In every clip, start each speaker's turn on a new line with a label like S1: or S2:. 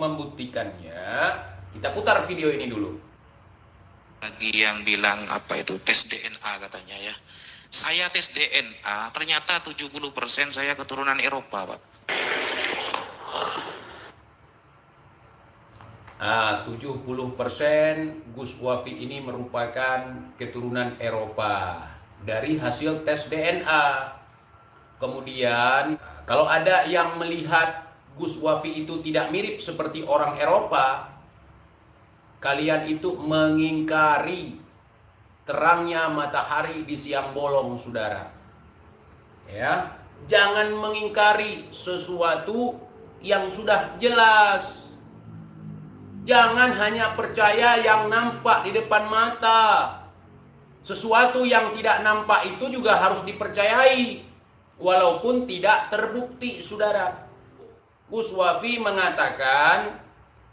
S1: membuktikannya, kita putar video ini dulu.
S2: Lagi yang bilang apa itu tes DNA katanya ya. Saya tes DNA, ternyata 70% saya keturunan Eropa, Pak.
S1: 70% Gus Wafi ini merupakan keturunan Eropa dari hasil tes DNA. Kemudian kalau ada yang melihat Gus Wafi itu tidak mirip seperti orang Eropa, kalian itu mengingkari terangnya matahari di siang bolong, saudara. Ya, jangan mengingkari sesuatu yang sudah jelas. Jangan hanya percaya yang nampak di depan mata. Sesuatu yang tidak nampak itu juga harus dipercayai, walaupun tidak terbukti, saudara. Gus Wafi mengatakan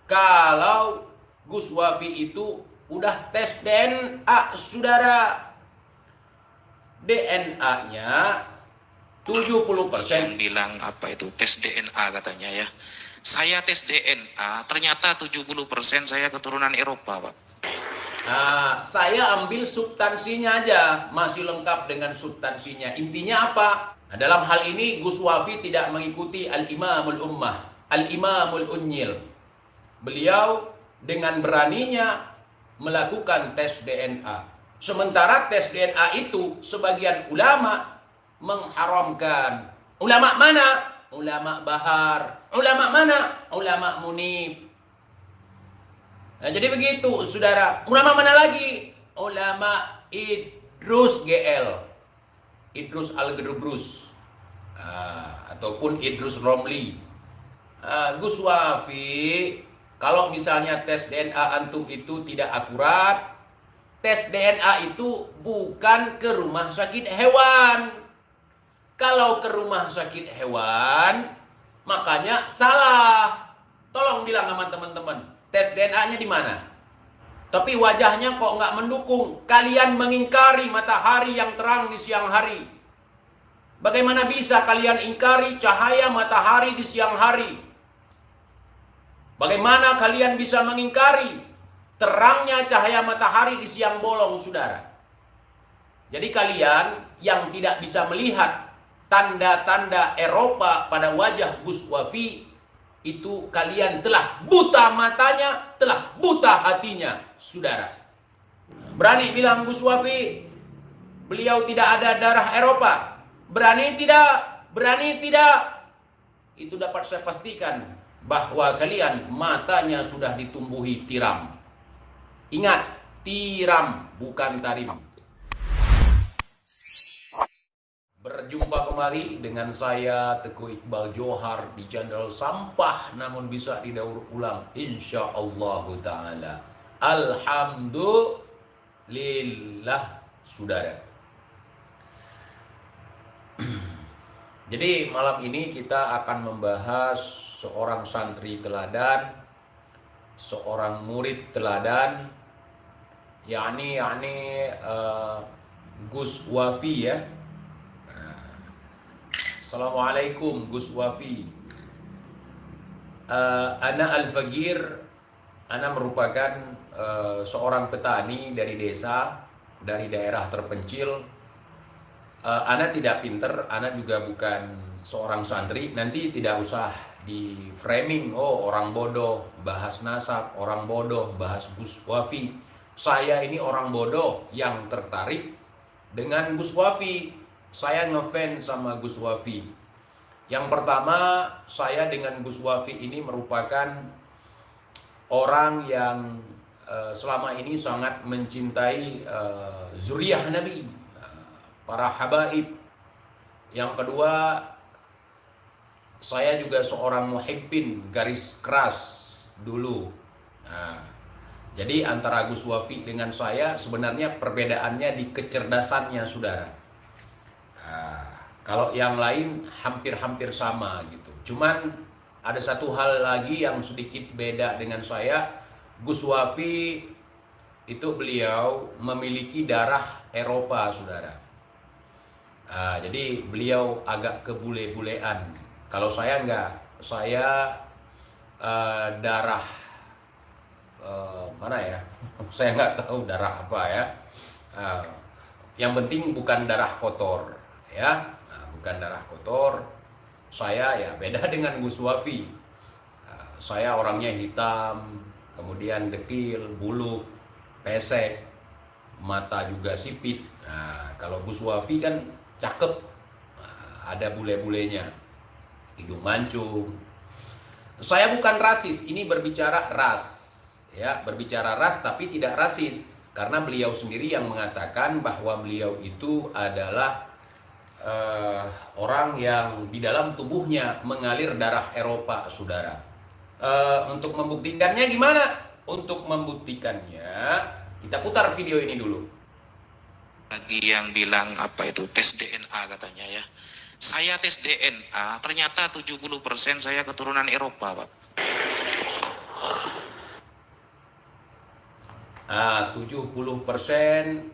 S1: kalau Gus Wafi itu udah tes DNA, saudara. DNA-nya 70%.
S2: Yang bilang apa itu tes DNA katanya ya. Saya tes DNA, ternyata 70% saya keturunan Eropa, Pak.
S1: Nah, saya ambil substansinya aja, masih lengkap dengan substansinya. Intinya apa? Nah, dalam hal ini Gus Wafi tidak mengikuti Al-Imamul Ummah, Al-Imamul Unyil. Beliau dengan beraninya melakukan tes DNA. Sementara tes DNA itu sebagian ulama mengharamkan. Ulama mana? Ulama Bahar. Ulama mana? Ulama Munib. Nah, jadi begitu, saudara. Ulama mana lagi? Ulama Idrus GL. Idrus Al-Gedrubrus. Ataupun Idrus Romli. Gus Wafi, kalau misalnya tes DNA antum itu tidak akurat, tes DNA itu bukan ke rumah sakit hewan. Kalau ke rumah sakit hewan, makanya salah. Tolong bilang sama teman-teman, tes DNA-nya di mana? Tapi wajahnya kok nggak mendukung. Kalian mengingkari matahari yang terang di siang hari. Bagaimana bisa kalian ingkari cahaya matahari di siang hari? Bagaimana kalian bisa mengingkari terangnya cahaya matahari di siang bolong, saudara? Jadi kalian yang tidak bisa melihat tanda-tanda Eropa pada wajah Gus Wafi, itu kalian telah buta matanya, telah buta hatinya, saudara. Berani bilang Gus Wafi beliau tidak ada darah Eropa? Berani tidak? Berani tidak? Itu dapat saya pastikan bahwa kalian matanya sudah ditumbuhi tiram. Ingat, tiram bukan tarim. Berjumpa kembali dengan saya Teguh Iqbal Johar di channel Sampah Namun Bisa Didaur Ulang, insya Allah Ta'ala. Alhamdulillah, saudara. Jadi malam ini kita akan membahas seorang santri teladan, seorang murid teladan, yakni Gus Wafi, ya. Assalamualaikum Gus Wafi. Ana Al-Fagir, ana merupakan seorang petani dari desa, dari daerah terpencil. Ana tidak pinter, ana juga bukan seorang santri. Nanti tidak usah di framing, oh orang bodoh bahas nasab, orang bodoh bahas Gus Wafi. Saya ini orang bodoh yang tertarik dengan Gus Wafi. Saya ngefans sama Gus Wafi. Yang pertama, saya dengan Gus Wafi ini merupakan orang yang selama ini sangat mencintai zuriyah Nabi, para habaib. Yang kedua, saya juga seorang muhibbin garis keras dulu. Nah, jadi antara Gus Wafi dengan saya sebenarnya perbedaannya di kecerdasannya, saudara. Kalau yang lain hampir-hampir sama gitu. Cuman ada satu hal lagi yang sedikit beda dengan saya. Gus Wafi itu beliau memiliki darah Eropa, saudara. Jadi beliau agak kebule-bulean. Kalau saya enggak. Saya darah mana ya? Saya nggak tahu darah apa ya. Yang penting bukan darah kotor, ya. Nah, bukan darah kotor. Saya ya beda dengan Gus Wafi. Saya orangnya hitam, kemudian dekil, buluk, pesek, mata juga sipit. Nah, kalau Gus Wafi kan cakep, ada bule-bulenya, hidung mancung. Saya bukan rasis, ini berbicara ras, ya, berbicara ras tapi tidak rasis, karena beliau sendiri yang mengatakan bahwa beliau itu adalah orang yang di dalam tubuhnya mengalir darah Eropa, saudara. Untuk membuktikannya gimana? Untuk membuktikannya, kita putar video ini dulu.
S2: Lagi yang bilang apa itu tes DNA katanya ya. Saya tes DNA, ternyata 70% saya keturunan Eropa, Pak.
S1: 70%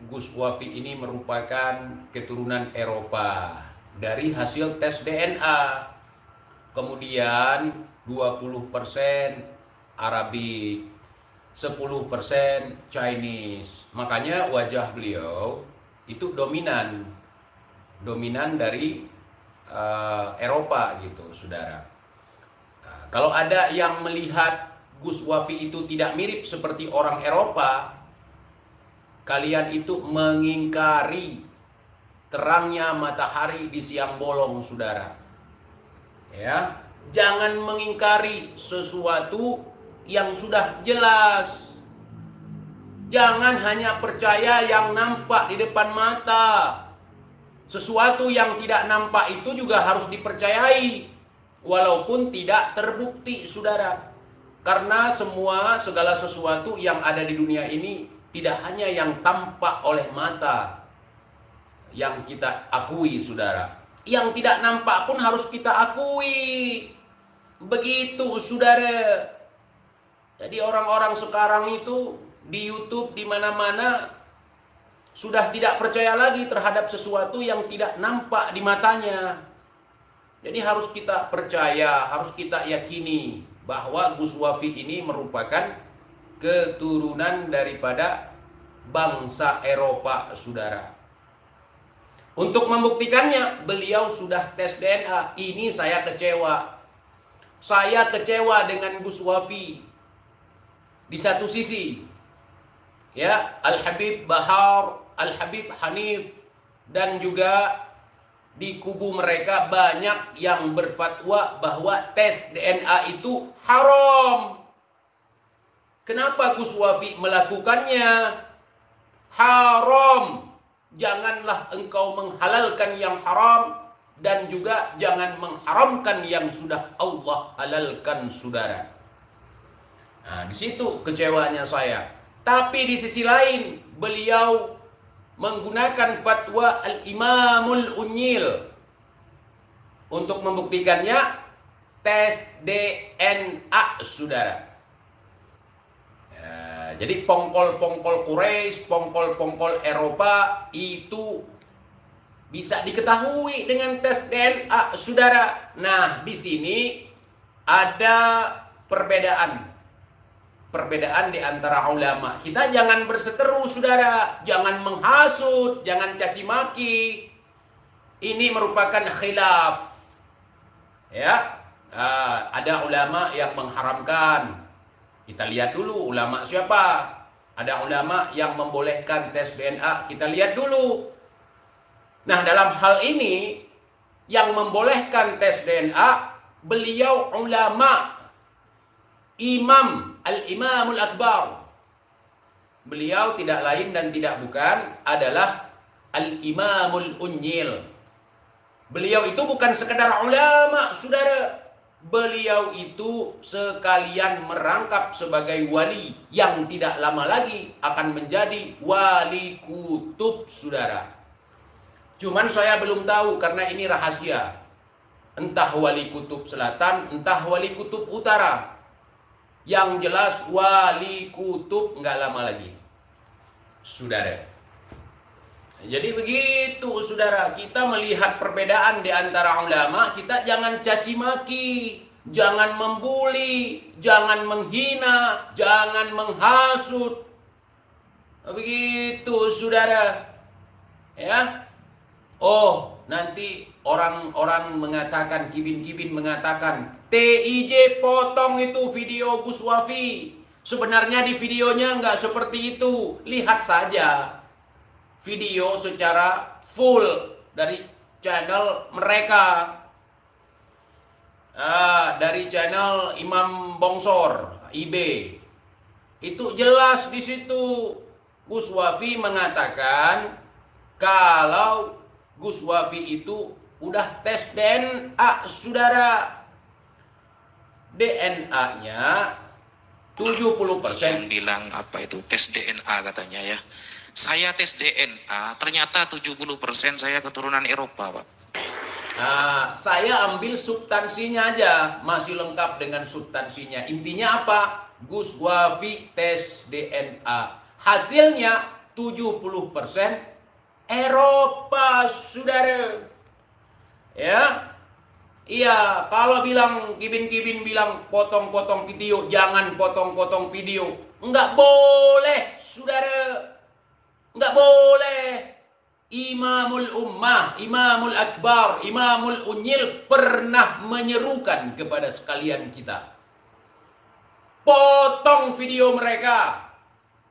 S1: Gus Wafi ini merupakan keturunan Eropa dari hasil tes DNA. Kemudian 20% Arabik, 10% Chinese. Makanya wajah beliau itu dominan dari Eropa gitu, saudara. Nah, kalau ada yang melihat Gus Wafi itu tidak mirip seperti orang Eropa, kalian itu mengingkari terangnya matahari di siang bolong, saudara. Ya, jangan mengingkari sesuatu yang sudah jelas. Jangan hanya percaya yang nampak di depan mata. Sesuatu yang tidak nampak itu juga harus dipercayai, walaupun tidak terbukti, saudara. Karena segala sesuatu yang ada di dunia ini tidak hanya yang tampak oleh mata yang kita akui, saudara. Yang tidak nampak pun harus kita akui. Begitu, saudara. Jadi orang-orang sekarang itu di YouTube di mana-mana sudah tidak percaya lagi terhadap sesuatu yang tidak nampak di matanya. Jadi harus kita percaya, harus kita yakini bahwa Gus Wafi ini merupakan keturunan daripada bangsa Eropa, saudara. Untuk membuktikannya, beliau sudah tes DNA. Ini saya kecewa. Saya kecewa dengan Gus Wafi. Di satu sisi, ya, Al-Habib Bahar, Al-Habib Hanif, dan juga di kubu mereka banyak yang berfatwa bahwa tes DNA itu haram. Kenapa Gus Wafi melakukannya? Haram. Janganlah engkau menghalalkan yang haram, dan juga jangan mengharamkan yang sudah Allah halalkan, saudara. Nah, di situ kecewanya saya. Tapi di sisi lain, beliau menggunakan fatwa Al-Imamul Unyil. Untuk membuktikannya, tes DNA, saudara. Ya, jadi pongkol-pongkol Quraisy, pongkol-pongkol Eropa itu bisa diketahui dengan tes DNA, saudara. Nah, di sini ada perbedaan di antara ulama. Kita jangan berseteru, saudara. Jangan menghasut, jangan caci maki. Ini merupakan khilaf. Ya, ada ulama yang mengharamkan. Kita lihat dulu ulama siapa. Ada ulama yang membolehkan tes DNA. Kita lihat dulu. Nah, dalam hal ini yang membolehkan tes DNA, beliau ulama Imam Al-Imamul Akbar. Beliau tidak lain dan tidak bukan adalah Al-Imamul Unyil. Beliau itu bukan sekedar ulama, saudara. Beliau itu sekalian merangkap sebagai wali yang tidak lama lagi akan menjadi wali kutub, saudara. Cuman saya belum tahu karena ini rahasia. Entah wali kutub selatan, entah wali kutub utara. Yang jelas wali kutub nggak lama lagi, saudara. Jadi begitu, saudara. Kita melihat perbedaan di antara ulama, kita jangan caci maki. jangan membuli, jangan menghina, jangan menghasut. Begitu, saudara. Ya. Oh, nanti orang-orang mengatakan, kibin-kibin mengatakan, TIJ potong itu video Gus Wafi. Sebenarnya di videonya nggak seperti itu. Lihat saja video secara full dari channel mereka. Dari channel Imam Bongsor, IB. Itu jelas di situ. Gus Wafi mengatakan kalau Gus Wafi itu udah tes DNA, saudara. DNA-nya 70%.
S2: Yang bilang apa itu tes DNA katanya ya. Saya tes DNA, ternyata 70% saya keturunan Eropa, Pak.
S1: Nah, saya ambil substansinya aja, masih lengkap dengan substansinya. Intinya apa? Gus Wafi tes DNA. Hasilnya 70% Eropa, saudara. Ya. Iya, kalau bilang kibin-kibin bilang potong-potong video, jangan potong-potong video. Enggak boleh, saudara. Enggak boleh. Imamul Ummah, Imamul Akbar, Imamul Unyil pernah menyerukan kepada sekalian kita. Potong video mereka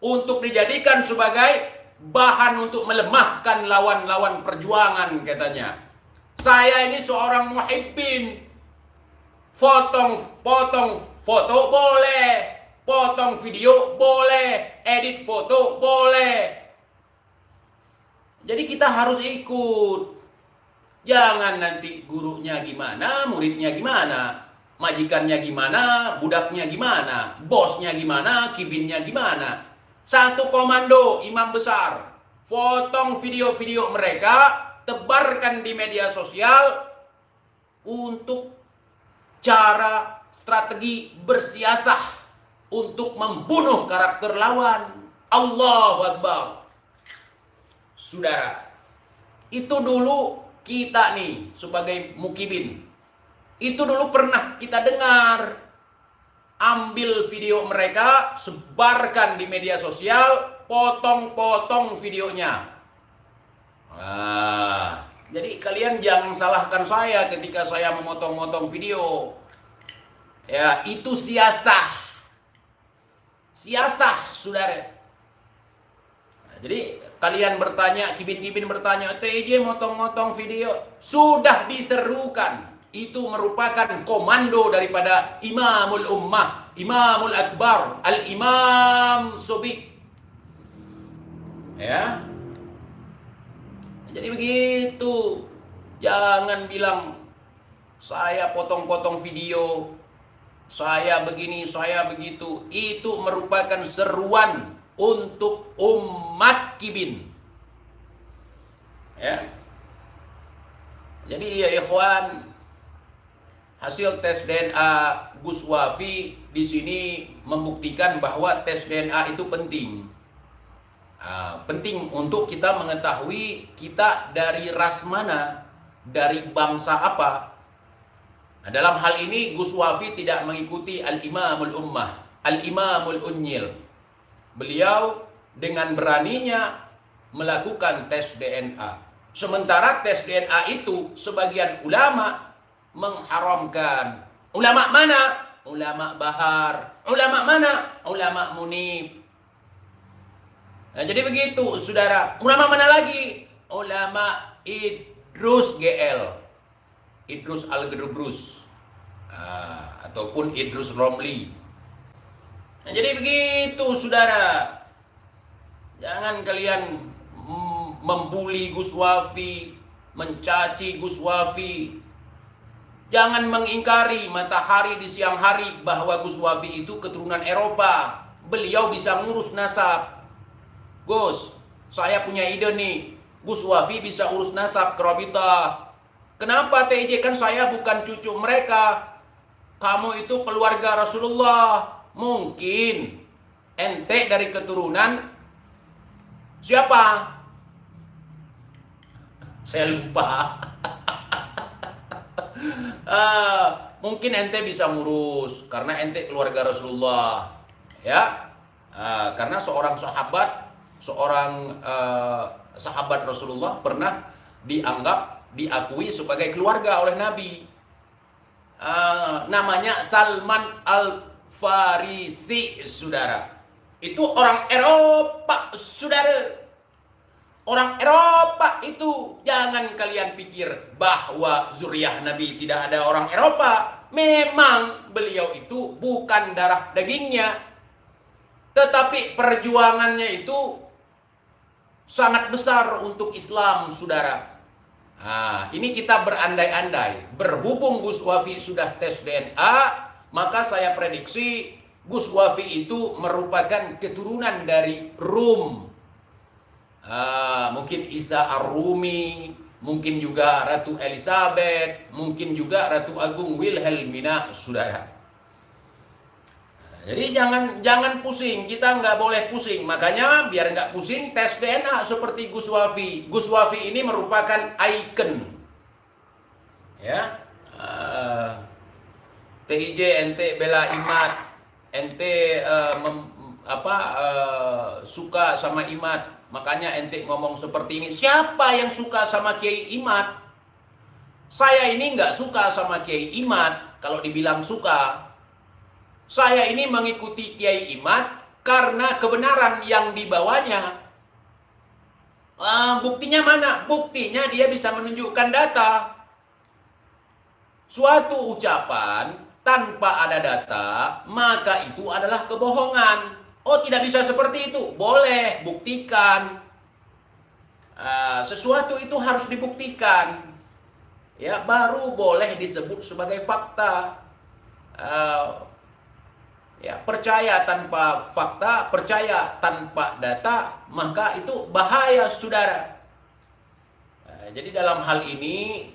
S1: untuk dijadikan sebagai bahan untuk melemahkan lawan-lawan perjuangan, katanya. Saya ini seorang muhibbin. Potong foto boleh, potong video boleh, edit foto boleh. Jadi kita harus ikut. Jangan nanti gurunya gimana, muridnya gimana, majikannya gimana, budaknya gimana, bosnya gimana, kibinnya gimana. Satu komando imam besar. Potong video-video mereka, tebarkan di media sosial untuk cara strategi bersiasah untuk membunuh karakter lawan. Allahu Akbar. Saudara, itu dulu kita nih sebagai mukibin, itu dulu pernah kita dengar. Ambil video mereka, sebarkan di media sosial, potong-potong videonya. Jadi kalian jangan salahkan saya ketika saya memotong-motong video. Ya, itu siasah. Siasah, saudara. Jadi kalian bertanya, kibin-kibin bertanya, TJ motong-motong video. Sudah diserukan. Itu merupakan komando daripada Imamul Ummah, Imamul Akbar, Al-Imam Sobiq. Ya. Jadi begitu. Jangan bilang saya potong-potong video, saya begini, saya begitu. Itu merupakan seruan untuk umat kibin. Ya. Jadi ya ikhwan, hasil tes DNA Gus Wafi di sini membuktikan bahwa tes DNA itu penting. Penting untuk kita mengetahui kita dari ras mana, dari bangsa apa. Nah, dalam hal ini Gus Wafi tidak mengikuti Al-Imamul Ummah, Al-Imamul Unyil. Beliau dengan beraninya melakukan tes DNA. Sementara tes DNA itu sebagian ulama mengharamkan. Ulama mana? Ulama Bahar. Ulama mana? Ulama Munib. Nah, jadi begitu, saudara. Ulama mana lagi? Ulama Idrus GL, Idrus Al-Gedrubrus, ataupun Idrus Romli. Nah, jadi begitu, saudara. Jangan kalian membuli Gus Wafi, mencaci Gus Wafi. Jangan mengingkari matahari di siang hari bahwa Gus Wafi itu keturunan Eropa. Beliau bisa ngurus nasab. Gus, saya punya ide nih. Gus Wafi bisa urus nasab kerabitah. Kenapa TJ? Kan saya bukan cucu mereka. Kamu itu keluarga Rasulullah. Mungkin ente dari keturunan siapa? Saya lupa. mungkin ente bisa ngurus karena ente keluarga Rasulullah, ya. Karena seorang sahabat Rasulullah pernah diakui sebagai keluarga oleh Nabi. Namanya Salman Al-Farisi, saudara. Itu orang Eropa, saudara. Orang Eropa itu, jangan kalian pikir bahwa zuriyah Nabi tidak ada orang Eropa. Memang beliau itu bukan darah dagingnya, tetapi perjuangannya itu sangat besar untuk Islam, saudara. Ini kita berandai-andai. Berhubung Gus Wafi sudah tes DNA, maka saya prediksi Gus Wafi itu merupakan keturunan dari Rum. Mungkin Isa Ar-Rumi, mungkin juga Ratu Elizabeth, mungkin juga Ratu Agung Wilhelmina, saudara. Jadi jangan pusing, kita nggak boleh pusing. Makanya biar nggak pusing, tes DNA seperti Gus Wafi. Gus Wafi ini merupakan ikon, ya. TIJ ente bela Imad, ente suka sama Imad. Makanya ente ngomong seperti ini. Siapa yang suka sama Kiai Imad? Saya ini nggak suka sama Kiai Imad. Kalau dibilang suka, saya ini mengikuti Kiai Imad karena kebenaran yang dibawanya. Buktinya mana? Buktinya dia bisa menunjukkan data. Suatu ucapan tanpa ada data, maka itu adalah kebohongan. Oh, tidak bisa seperti itu. Boleh, buktikan. Sesuatu itu harus dibuktikan. Ya, baru boleh disebut sebagai fakta. Ya, percaya tanpa fakta, percaya tanpa data, maka itu bahaya, saudara. Jadi dalam hal ini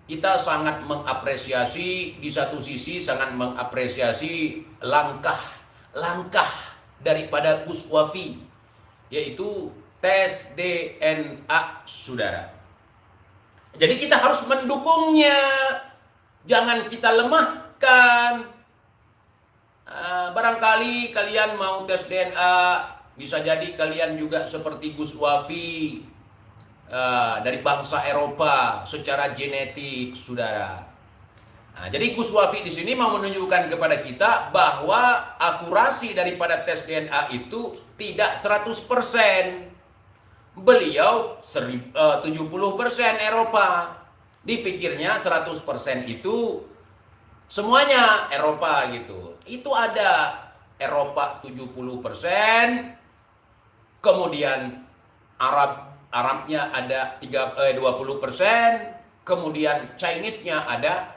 S1: kita sangat mengapresiasi, di satu sisi sangat mengapresiasi langkah daripada Gus Wafi, yaitu tes DNA, saudara. Jadi kita harus mendukungnya, jangan kita lemahkan. Barangkali kalian mau tes DNA, bisa jadi kalian juga seperti Gus Wafi, dari bangsa Eropa secara genetik, saudara. Jadi Gus Wafi di sini mau menunjukkan kepada kita bahwa akurasi daripada tes DNA itu tidak 100%. Beliau 70% Eropa. Dipikirnya 100% itu semuanya Eropa gitu. Itu ada Eropa 70%, kemudian Arabnya ada 20%, kemudian Chinese-nya ada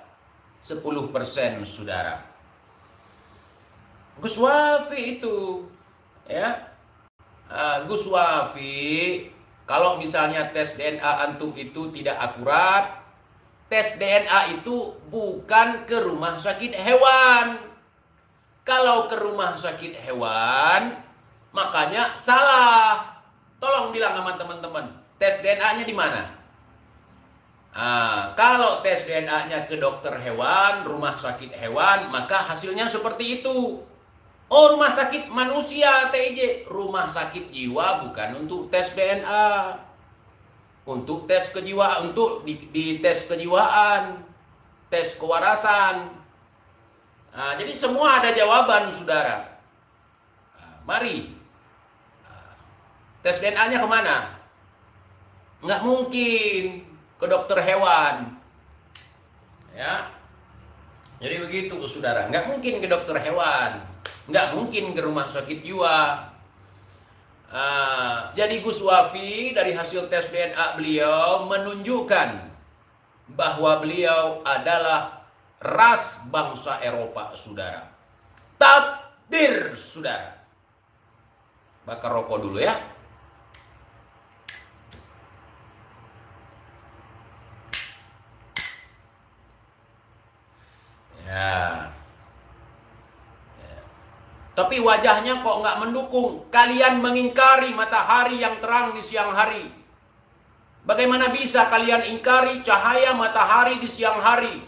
S1: 10%, saudara. Gus Wafi itu, ya. Gus Wafi, kalau misalnya tes DNA antum itu tidak akurat, tes DNA itu bukan ke rumah sakit hewan. Kalau ke rumah sakit hewan, makanya salah. Tolong bilang sama teman-teman, tes DNA-nya di mana? Kalau tes DNA-nya ke dokter hewan, rumah sakit hewan, maka hasilnya seperti itu. Oh, rumah sakit manusia, TIJ. Rumah sakit jiwa bukan untuk tes DNA. Untuk tes kejiwaan, untuk di tes kejiwaan, tes kewarasan. Jadi semua ada jawaban, saudara. Mari. Tes DNA-nya kemana? Nggak mungkin ke dokter hewan, ya. Jadi begitu, saudara. Nggak mungkin ke dokter hewan, nggak mungkin ke rumah sakit jiwa. Jadi Gus Wafi dari hasil tes DNA beliau menunjukkan bahwa beliau adalah ras bangsa Eropa, saudara. Takdir, saudara. Bakar rokok dulu ya. Ya. Tapi wajahnya kok nggak mendukung. Kalian mengingkari matahari yang terang di siang hari. Bagaimana bisa kalian ingkari cahaya matahari di siang hari?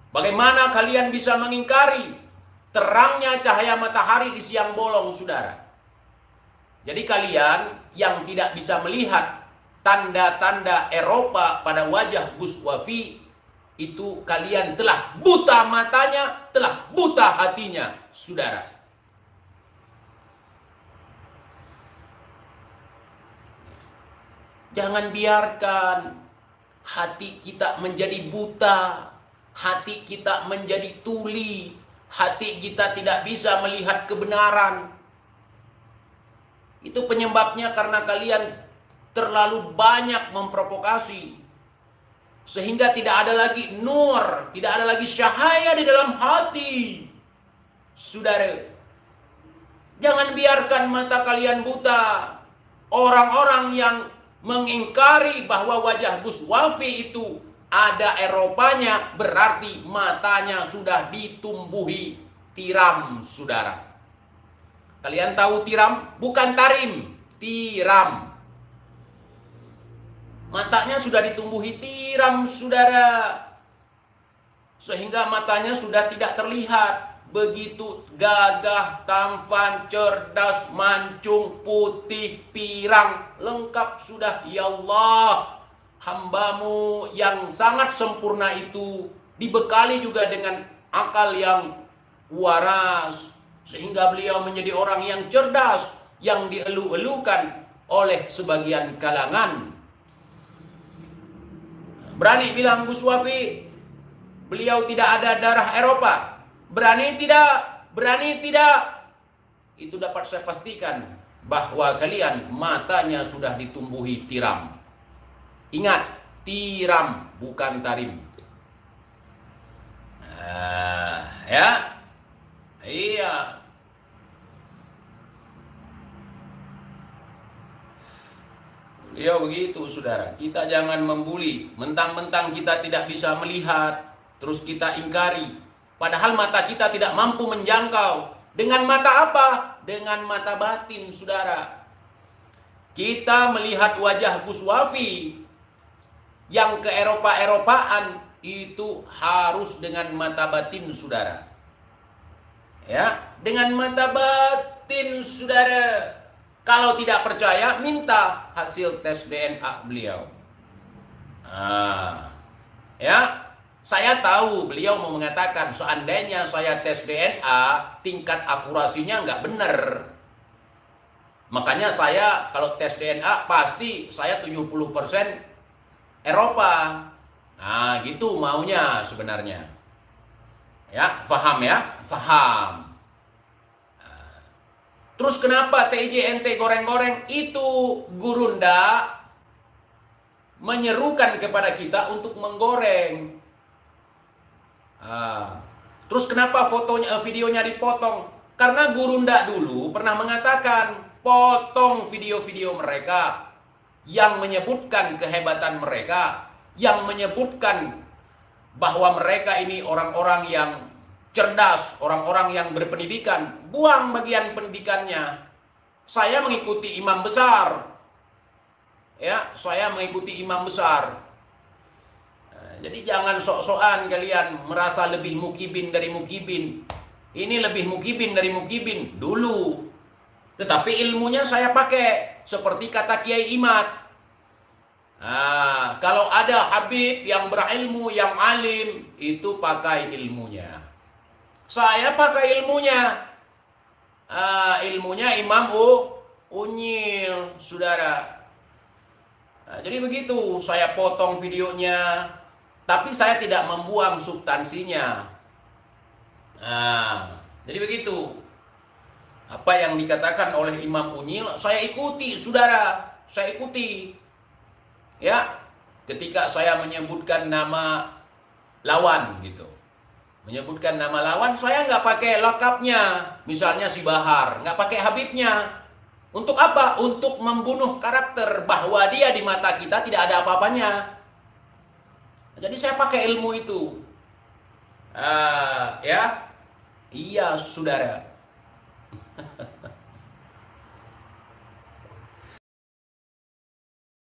S1: Bagaimana kalian bisa mengingkari terangnya cahaya matahari di siang bolong, saudara? Jadi kalian yang tidak bisa melihat tanda-tanda Eropa pada wajah Gus Wafi, itu kalian telah buta matanya, telah buta hatinya, saudara. Jangan biarkan hati kita menjadi buta, hati kita menjadi tuli, hati kita tidak bisa melihat kebenaran. Itu penyebabnya karena kalian terlalu banyak memprovokasi, sehingga tidak ada lagi nur, tidak ada lagi cahaya di dalam hati. Saudara, jangan biarkan mata kalian buta. Orang-orang yang mengingkari bahwa wajah Gus Wafi itu ada Eropanya, berarti matanya sudah ditumbuhi tiram, saudara. Kalian tahu tiram? Bukan tarim, tiram. Matanya sudah ditumbuhi tiram, saudara. Sehingga matanya sudah tidak terlihat. Begitu gagah, tampan, cerdas, mancung, putih, pirang, lengkap sudah. Ya Allah, hambamu yang sangat sempurna itu dibekali juga dengan akal yang waras, sehingga beliau menjadi orang yang cerdas, yang dielu-elukan oleh sebagian kalangan. Berani bilang Gus Wafi, beliau tidak ada darah Eropa. Berani tidak? Berani tidak? Itu dapat saya pastikan bahwa kalian matanya sudah ditumbuhi tiram. Ingat, tiram bukan tarim. Ya, iya. Ya begitu, saudara. Kita jangan membuli. Mentang-mentang kita tidak bisa melihat, terus kita ingkari. Padahal mata kita tidak mampu menjangkau. Dengan mata apa? Dengan mata batin, saudara. Kita melihat wajah Gus Wafi yang ke Eropa-Eropaan itu harus dengan mata batin, saudara. Ya, dengan mata batin, saudara. Kalau tidak percaya, minta hasil tes DNA beliau. Ya. Saya tahu beliau mau mengatakan seandainya saya tes DNA, tingkat akurasinya nggak benar. Makanya saya kalau tes DNA pasti saya 70% Eropa. Nah gitu maunya sebenarnya. Ya, paham ya? Paham. Terus kenapa TIJNT goreng-goreng itu gurunda menyerukan kepada kita untuk menggoreng? Terus kenapa videonya dipotong? Karena Gurunda dulu pernah mengatakan potong video-video mereka yang menyebutkan kehebatan mereka, yang menyebutkan bahwa mereka ini orang-orang yang cerdas, orang-orang yang berpendidikan. Buang bagian pendidikannya. Saya mengikuti imam besar. Ya, saya mengikuti imam besar. Jadi jangan sok-sokan kalian merasa lebih mukibin dari mukibin. Ini lebih mukibin dari mukibin dulu. Tetapi ilmunya saya pakai. Seperti kata Kiai Imad. Kalau ada Habib yang berilmu, yang alim, itu pakai ilmunya. Saya pakai ilmunya. Ilmunya Imam Unyil, saudara. Jadi begitu, saya potong videonya. Tapi saya tidak membuang substansinya. Jadi begitu. Apa yang dikatakan oleh Imam Unyil, saya ikuti, saudara. Saya ikuti. Ya, ketika saya menyebutkan nama lawan gitu. Menyebutkan nama lawan, saya nggak pakai lakapnya. Misalnya si Bahar, nggak pakai Habibnya. Untuk apa? Untuk membunuh karakter bahwa dia di mata kita tidak ada apa-apanya. Jadi saya pakai ilmu itu. Ya, iya saudara.